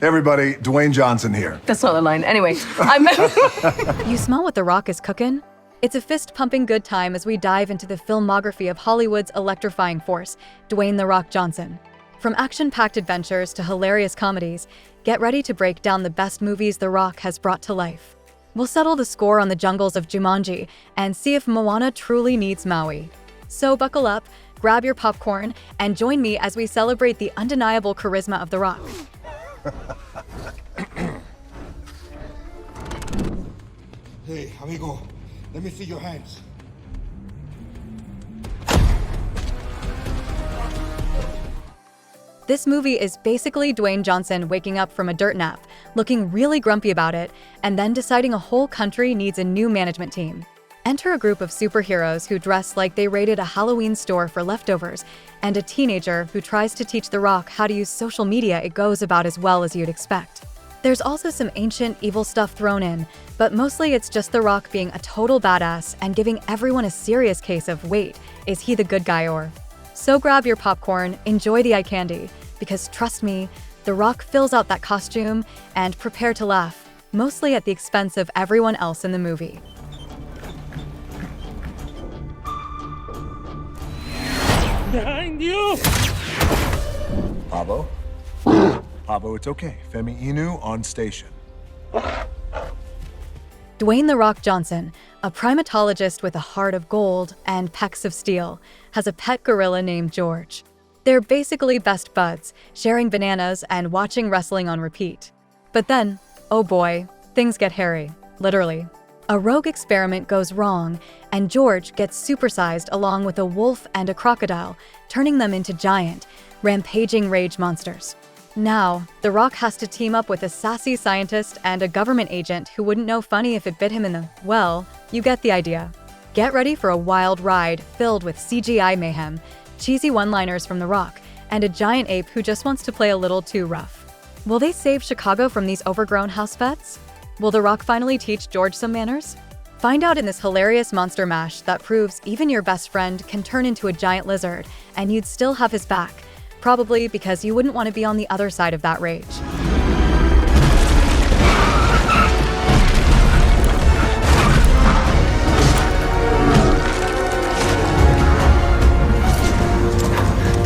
everybody, Dwayne Johnson here. That's not the line. Anyway, I'm... You smell what The Rock is cooking? It's a fist-pumping good time as we dive into the filmography of Hollywood's electrifying force, Dwayne "The Rock" Johnson. From action-packed adventures to hilarious comedies, get ready to break down the best movies The Rock has brought to life. We'll settle the score on the jungles of Jumanji and see if Moana truly needs Maui. So buckle up, grab your popcorn, and join me as we celebrate the undeniable charisma of The Rock. Hey, amigo, let me see your hands. This movie is basically Dwayne Johnson waking up from a dirt nap, looking really grumpy about it, and then deciding a whole country needs a new management team. Enter a group of superheroes who dress like they raided a Halloween store for leftovers, and a teenager who tries to teach The Rock how to use social media. It goes about as well as you'd expect. There's also some ancient evil stuff thrown in, but mostly it's just The Rock being a total badass and giving everyone a serious case of, wait, is he the good guy or? So grab your popcorn, enjoy the eye candy, because trust me, The Rock fills out that costume, and prepare to laugh, mostly at the expense of everyone else in the movie. Behind you! Pablo? Pablo, it's okay. Femi Inu on station. Dwayne "The Rock" Johnson, a primatologist with a heart of gold and pecs of steel, has a pet gorilla named George. They're basically best buds, sharing bananas and watching wrestling on repeat. But then, oh boy, things get hairy, literally. A rogue experiment goes wrong, and George gets supersized along with a wolf and a crocodile, turning them into giant, rampaging rage monsters. Now, The Rock has to team up with a sassy scientist and a government agent who wouldn't know funny if it bit him in the, well, you get the idea. Get ready for a wild ride filled with CGI mayhem, cheesy one-liners from The Rock, and a giant ape who just wants to play a little too rough. Will they save Chicago from these overgrown house pets? Will The Rock finally teach George some manners? Find out in this hilarious monster mash that proves even your best friend can turn into a giant lizard and you'd still have his back. Probably because you wouldn't want to be on the other side of that rage.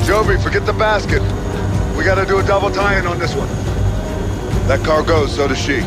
Joby, forget the basket. We gotta do a double tie-in on this one. That car goes, so does she.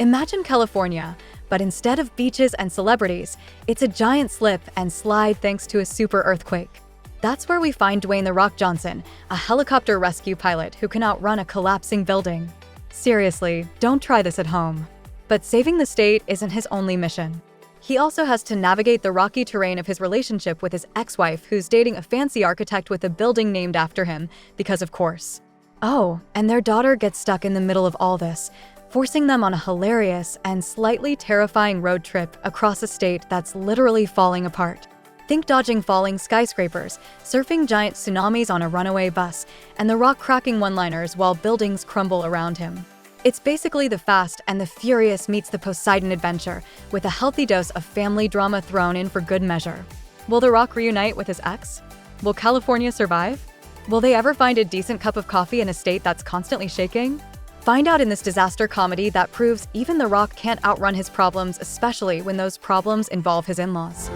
Imagine California, but instead of beaches and celebrities, it's a giant slip and slide thanks to a super earthquake. That's where we find Dwayne "The Rock" Johnson, a helicopter rescue pilot who can outrun a collapsing building. Seriously, don't try this at home. But saving the state isn't his only mission. He also has to navigate the rocky terrain of his relationship with his ex-wife, who's dating a fancy architect with a building named after him, because of course. Oh, and their daughter gets stuck in the middle of all this, forcing them on a hilarious and slightly terrifying road trip across a state that's literally falling apart. Think dodging falling skyscrapers, surfing giant tsunamis on a runaway bus, and The Rock cracking one-liners while buildings crumble around him. It's basically The Fast and the Furious meets the Poseidon adventure, with a healthy dose of family drama thrown in for good measure. Will The Rock reunite with his ex? Will California survive? Will they ever find a decent cup of coffee in a state that's constantly shaking? Find out in this disaster comedy that proves even The Rock can't outrun his problems, especially when those problems involve his in-laws.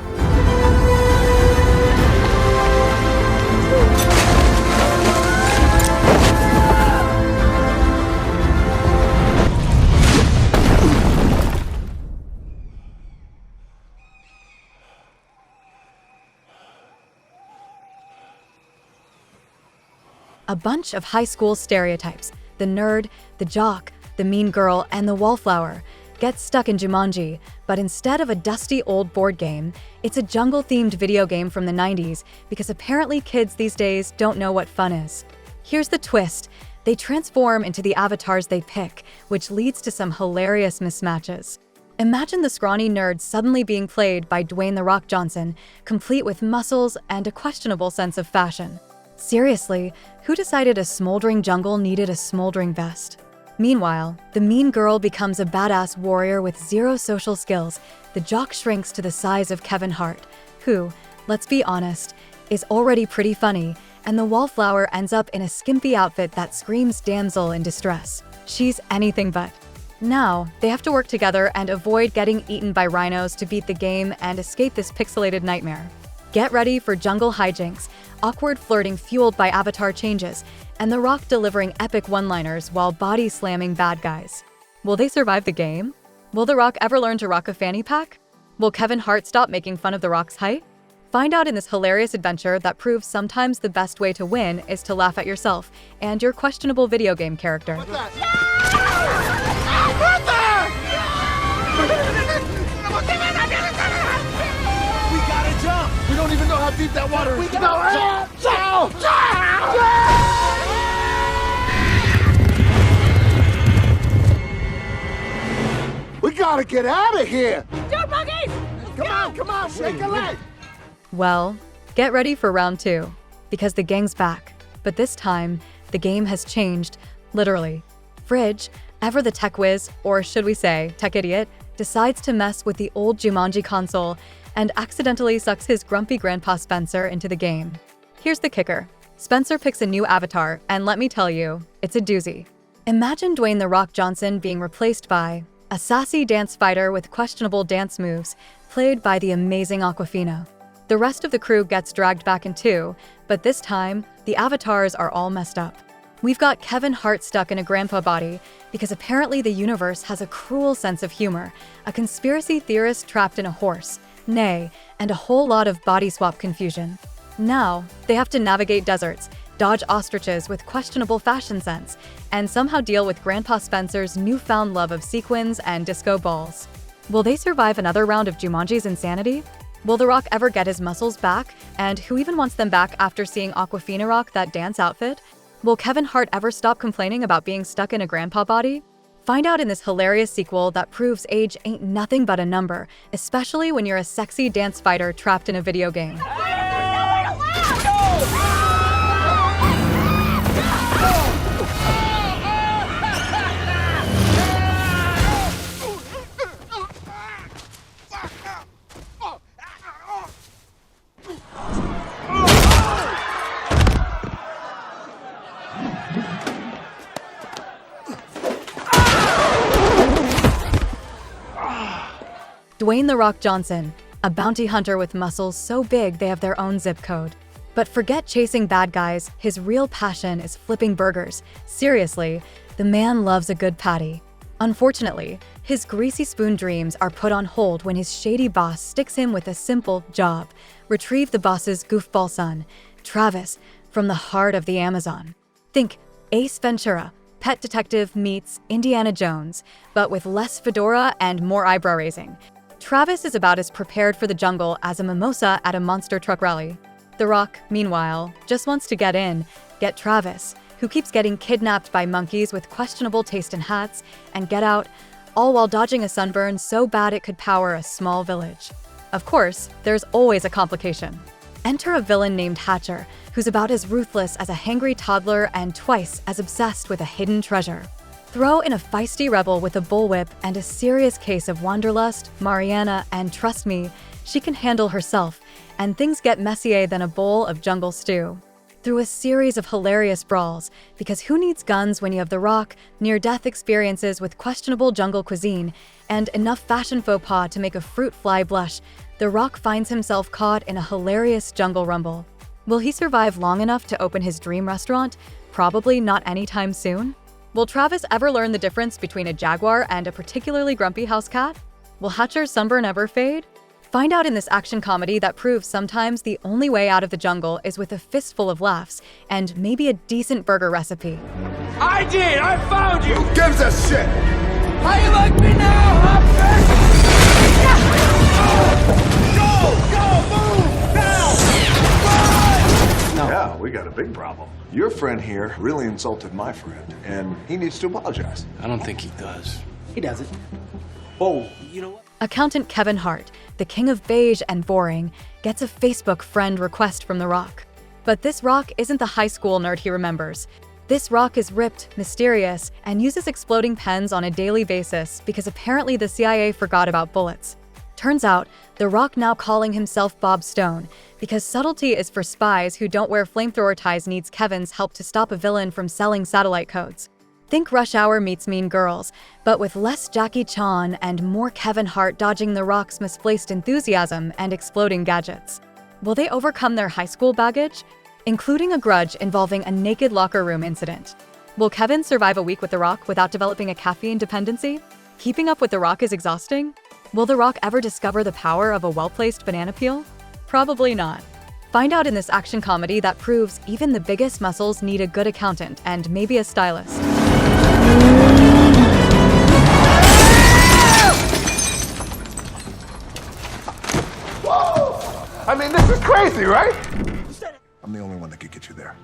A bunch of high school stereotypes, the nerd, the jock, the mean girl, and the wallflower, get stuck in Jumanji, but instead of a dusty old board game, it's a jungle-themed video game from the 90s because apparently kids these days don't know what fun is. Here's the twist. They transform into the avatars they pick, which leads to some hilarious mismatches. Imagine the scrawny nerd suddenly being played by Dwayne "The Rock" Johnson, complete with muscles and a questionable sense of fashion. Seriously, who decided a smoldering jungle needed a smoldering vest? Meanwhile, the mean girl becomes a badass warrior with zero social skills. The jock shrinks to the size of Kevin Hart, who, let's be honest, is already pretty funny, and the wallflower ends up in a skimpy outfit that screams damsel in distress. She's anything but. Now, they have to work together and avoid getting eaten by rhinos to beat the game and escape this pixelated nightmare. Get ready for jungle hijinks, awkward flirting fueled by avatar changes, and The Rock delivering epic one-liners while body slamming bad guys. Will they survive the game? Will The Rock ever learn to rock a fanny pack? Will Kevin Hart stop making fun of The Rock's height? Find out in this hilarious adventure that proves sometimes the best way to win is to laugh at yourself and your questionable video game character. What the? We gotta jump! We don't even know how deep that water is. We gotta jump! We gotta get out of here! Dude, monkeys! Come on, shake a leg! Well, get ready for round 2, because the gang's back. But this time, the game has changed, literally. Fridge, ever the tech whiz, or should we say, tech idiot, decides to mess with the old Jumanji console and accidentally sucks his grumpy grandpa Spencer into the game. Here's the kicker. Spencer picks a new avatar, and let me tell you, it's a doozy. Imagine Dwayne "The Rock" Johnson being replaced by a sassy dance fighter with questionable dance moves, played by the amazing Awkwafina. The rest of the crew gets dragged back in too, but this time, the avatars are all messed up. We've got Kevin Hart stuck in a grandpa body because apparently the universe has a cruel sense of humor, a conspiracy theorist trapped in a horse, nay, and a whole lot of body swap confusion. Now, they have to navigate deserts, dodge ostriches with questionable fashion sense, and somehow deal with Grandpa Spencer's newfound love of sequins and disco balls. Will they survive another round of Jumanji's insanity? Will The Rock ever get his muscles back? And who even wants them back after seeing Awkwafina rock that dance outfit? Will Kevin Hart ever stop complaining about being stuck in a grandpa body? Find out in this hilarious sequel that proves age ain't nothing but a number, especially when you're a sexy dance fighter trapped in a video game. Dwayne "The Rock" Johnson, a bounty hunter with muscles so big they have their own zip code. But forget chasing bad guys, his real passion is flipping burgers. Seriously, the man loves a good patty. Unfortunately, his greasy spoon dreams are put on hold when his shady boss sticks him with a simple job: retrieve the boss's goofball son, Travis, from the heart of the Amazon. Think Ace Ventura, Pet Detective meets Indiana Jones, but with less fedora and more eyebrow raising. Travis is about as prepared for the jungle as a mimosa at a monster truck rally. The Rock, meanwhile, just wants to get Travis, who keeps getting kidnapped by monkeys with questionable taste in hats, and get out, all while dodging a sunburn so bad it could power a small village. Of course, there's always a complication. Enter a villain named Hatcher, who's about as ruthless as a hangry toddler and twice as obsessed with a hidden treasure. Throw in a feisty rebel with a bullwhip and a serious case of wanderlust, Mariana, and trust me, she can handle herself, and things get messier than a bowl of jungle stew. Through a series of hilarious brawls, because who needs guns when you have The Rock, near-death experiences with questionable jungle cuisine, and enough fashion faux pas to make a fruit fly blush, The Rock finds himself caught in a hilarious jungle rumble. Will he survive long enough to open his dream restaurant? Probably not anytime soon. Will Travis ever learn the difference between a jaguar and a particularly grumpy house cat? Will Hatcher's sunburn ever fade? Find out in this action comedy that proves sometimes the only way out of the jungle is with a fistful of laughs and maybe a decent burger recipe. I did! I found you! Who gives a shit? How you like me now, Humphrey? Go! Move! Now! Yeah, we got a big problem. Your friend here really insulted my friend, and he needs to apologize. I don't think he does. He doesn't. Oh, you know what? Accountant Kevin Hart, the king of beige and boring, gets a Facebook friend request from The Rock. But this Rock isn't the high school nerd he remembers. This Rock is ripped, mysterious, and uses exploding pens on a daily basis because apparently the CIA forgot about bullets. Turns out, The Rock now calling himself Bob Stone, because subtlety is for spies who don't wear flamethrower ties needs Kevin's help to stop a villain from selling satellite codes. Think Rush Hour meets Mean Girls, but with less Jackie Chan and more Kevin Hart dodging The Rock's misplaced enthusiasm and exploding gadgets. Will they overcome their high school baggage, including a grudge involving a naked locker room incident? Will Kevin survive a week with The Rock without developing a caffeine dependency? Keeping up with The Rock is exhausting? Will The Rock ever discover the power of a well-placed banana peel? Probably not. Find out in this action comedy that proves even the biggest muscles need a good accountant and maybe a stylist. I mean, this is crazy, right? I'm the only one that could get you there.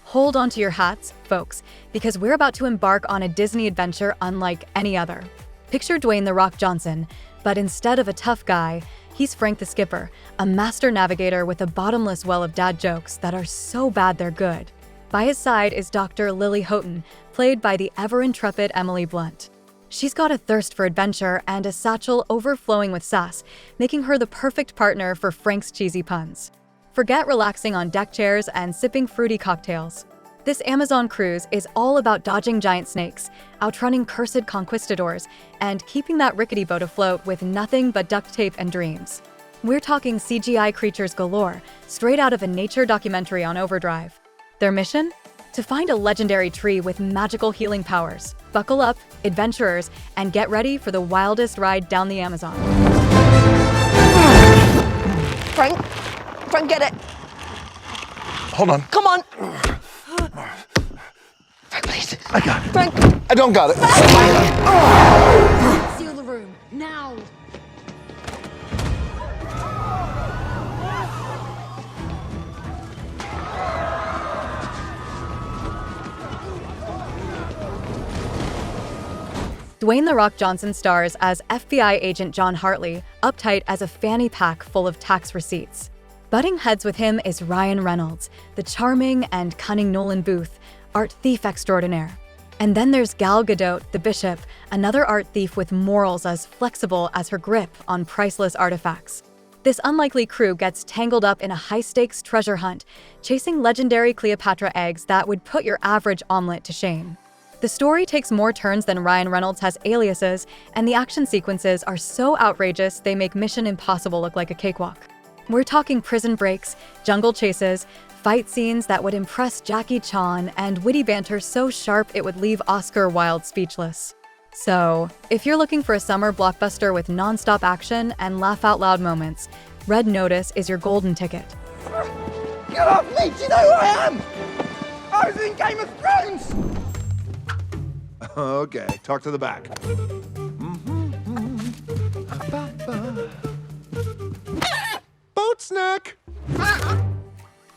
Hold on to your hats, folks, because we're about to embark on a Disney adventure unlike any other. Picture Dwayne "The Rock" Johnson, but instead of a tough guy, he's Frank the Skipper, a master navigator with a bottomless well of dad jokes that are so bad they're good. By his side is Dr. Lily Houghton, played by the ever-intrepid Emily Blunt. She's got a thirst for adventure and a satchel overflowing with sass, making her the perfect partner for Frank's cheesy puns. Forget relaxing on deck chairs and sipping fruity cocktails. This Amazon cruise is all about dodging giant snakes, outrunning cursed conquistadors, and keeping that rickety boat afloat with nothing but duct tape and dreams. We're talking CGI creatures galore, straight out of a nature documentary on Overdrive. Their mission? To find a legendary tree with magical healing powers. Buckle up, adventurers, and get ready for the wildest ride down the Amazon. Frank, get it. Hold on. Come on. Frank, please. I got it. Frank. I don't got it. Seal the room, now! Dwayne "The Rock" Johnson stars as FBI agent John Hartley, uptight as a fanny pack full of tax receipts. Butting heads with him is Ryan Reynolds, the charming and cunning Nolan Booth, art thief extraordinaire. And then there's Gal Gadot, the Bishop, another art thief with morals as flexible as her grip on priceless artifacts. This unlikely crew gets tangled up in a high-stakes treasure hunt, chasing legendary Cleopatra eggs that would put your average omelet to shame. The story takes more turns than Ryan Reynolds has aliases, and the action sequences are so outrageous they make Mission Impossible look like a cakewalk. We're talking prison breaks, jungle chases, fight scenes that would impress Jackie Chan, and witty banter so sharp it would leave Oscar Wilde speechless. So, if you're looking for a summer blockbuster with non-stop action and laugh-out-loud moments, Red Notice is your golden ticket. Get off me! Do you know who I am? I was in Game of Thrones! Okay, talk to the back. Boat snack!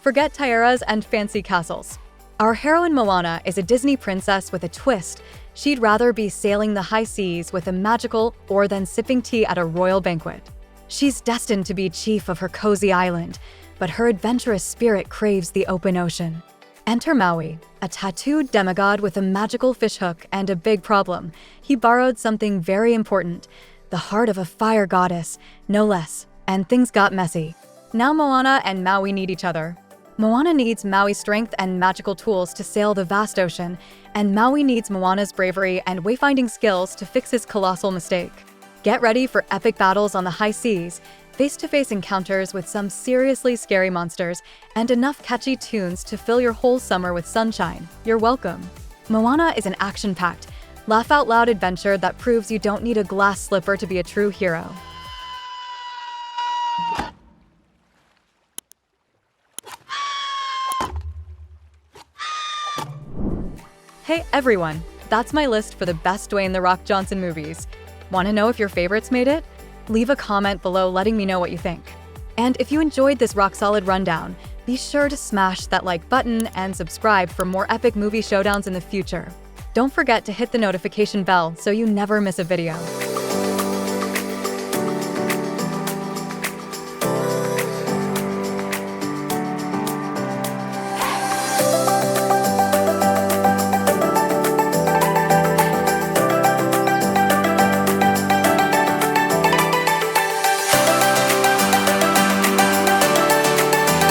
Forget tiaras and fancy castles. Our heroine Moana is a Disney princess with a twist. She'd rather be sailing the high seas with a magical or than sipping tea at a royal banquet. She's destined to be chief of her cozy island, but her adventurous spirit craves the open ocean. Enter Maui, a tattooed demigod with a magical fishhook and a big problem. He borrowed something very important, the heart of a fire goddess, no less, and things got messy. Now Moana and Maui need each other. Moana needs Maui's strength and magical tools to sail the vast ocean, and Maui needs Moana's bravery and wayfinding skills to fix his colossal mistake. Get ready for epic battles on the high seas, face-to-face encounters with some seriously scary monsters, and enough catchy tunes to fill your whole summer with sunshine. You're welcome. Moana is an action-packed, laugh-out-loud adventure that proves you don't need a glass slipper to be a true hero. Hey everyone, that's my list for the best Dwayne "The Rock" Johnson movies. Want to know if your favorites made it? Leave a comment below letting me know what you think. And if you enjoyed this rock-solid rundown, be sure to smash that like button and subscribe for more epic movie showdowns in the future. Don't forget to hit the notification bell so you never miss a video.